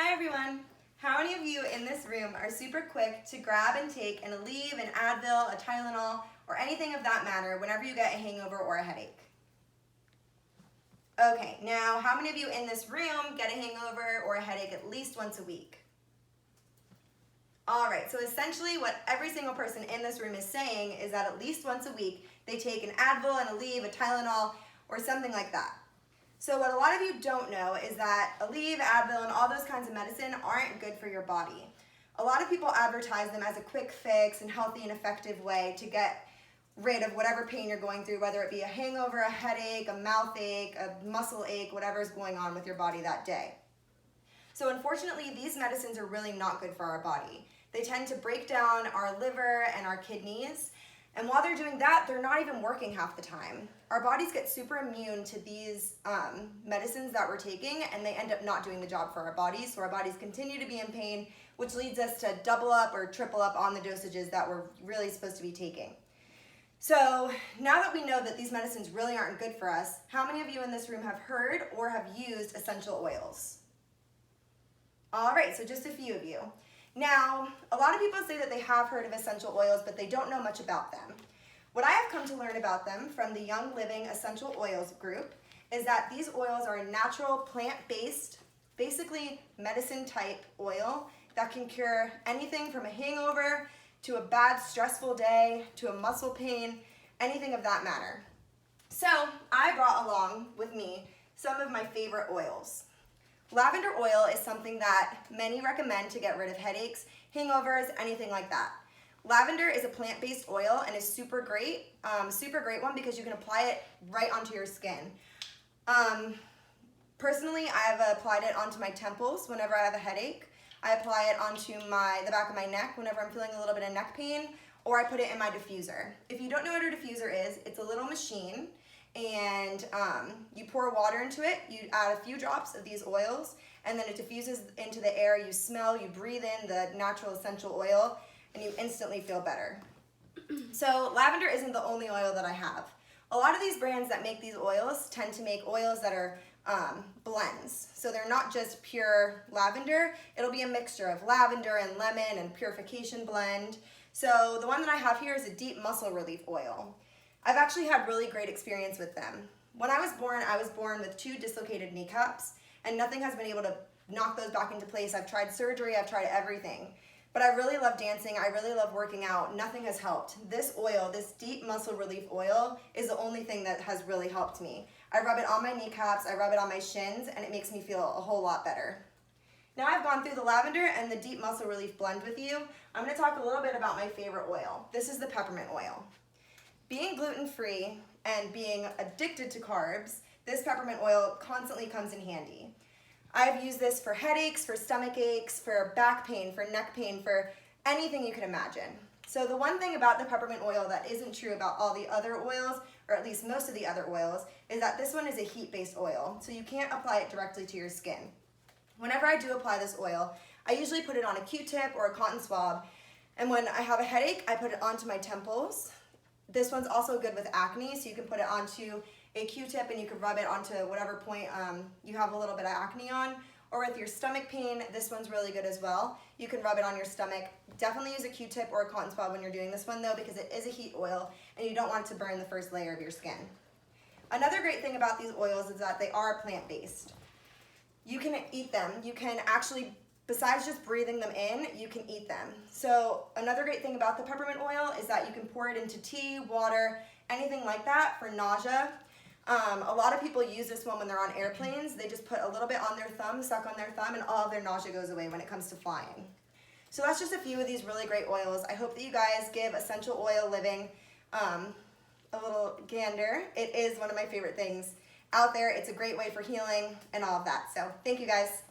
Hi everyone! How many of you in this room are super quick to grab and take an Aleve, an Advil, a Tylenol, or anything of that matter whenever you get a hangover or a headache? Okay, now how many of you in this room get a hangover or a headache at least once a week? Alright, so essentially what every single person in this room is saying is that at least once a week they take an Advil, an Aleve, a Tylenol, or something like that. So what a lot of you don't know is that Aleve, Advil, and all those kinds of medicine aren't good for your body. A lot of people advertise them as a quick fix and healthy and effective way to get rid of whatever pain you're going through, whether it be a hangover, a headache, a mouth ache, a muscle ache, whatever's going on with your body that day. So unfortunately, these medicines are really not good for our body. They tend to break down our liver and our kidneys, and while they're doing that, they're not even working half the time. Our bodies get super immune to these medicines that we're taking, and they end up not doing the job for our bodies, so our bodies continue to be in pain, which leads us to double up or triple up on the dosages that we're really supposed to be taking. So now that we know that these medicines really aren't good for us, how many of you in this room have heard or have used essential oils? All right, so just a few of you. Now, a lot of people say that they have heard of essential oils, but they don't know much about them. What I have come to learn about them from the Young Living Essential Oils group is that these oils are a natural, plant-based, basically medicine-type oil that can cure anything from a hangover to a bad, stressful day to a muscle pain, anything of that matter. So I brought along with me some of my favorite oils. Lavender oil is something that many recommend to get rid of headaches, hangovers, anything like that. Lavender is a plant-based oil and is super great one because you can apply it right onto your skin. Personally, I've applied it onto my temples whenever I have a headache. I apply it onto the back of my neck whenever I'm feeling a little bit of neck pain, or I put it in my diffuser. If you don't know what a diffuser is, it's a little machine, and you pour water into it, you add a few drops of these oils, and then it diffuses into the air. You smell, you breathe in the natural essential oil, and you instantly feel better. So lavender isn't the only oil that I have. A lot of these brands that make these oils tend to make oils that are blends. So they're not just pure lavender, it'll be a mixture of lavender and lemon and purification blend. So the one that I have here is a deep muscle relief oil. I've actually had really great experience with them. When I was born with 2 dislocated kneecaps, and nothing has been able to knock those back into place. I've tried surgery, I've tried everything. But I really love dancing, I really love working out, nothing has helped. This oil, this deep muscle relief oil, is the only thing that has really helped me. I rub it on my kneecaps, I rub it on my shins, and it makes me feel a whole lot better. Now I've gone through the lavender and the deep muscle relief blend with you. I'm gonna talk a little bit about my favorite oil. This is the peppermint oil. Being gluten-free and being addicted to carbs, this peppermint oil constantly comes in handy. I've used this for headaches, for stomach aches, for back pain, for neck pain, for anything you can imagine. So the one thing about the peppermint oil that isn't true about all the other oils, or at least most of the other oils, is that this one is a heat-based oil, so you can't apply it directly to your skin. Whenever I do apply this oil, I usually put it on a Q-tip or a cotton swab, and when I have a headache, I put it onto my temples. This one's also good with acne, so you can put it onto a Q-tip and you can rub it onto whatever point you have a little bit of acne on. Or with your stomach pain, this one's really good as well. You can rub it on your stomach. Definitely use a Q-tip or a cotton swab when you're doing this one though, because it is a heat oil and you don't want it to burn the first layer of your skin. Another great thing about these oils is that they are plant-based. You can eat them. You can actually, besides just breathing them in, you can eat them. So another great thing about the peppermint oil is that you can pour it into tea, water, anything like that for nausea. A lot of people use this one when they're on airplanes. They just put a little bit on their thumb, suck on their thumb, and all of their nausea goes away when it comes to flying. So that's just a few of these really great oils. I hope that you guys give essential oil living a little gander. It is one of my favorite things out there. It's a great way for healing and all of that. So thank you guys.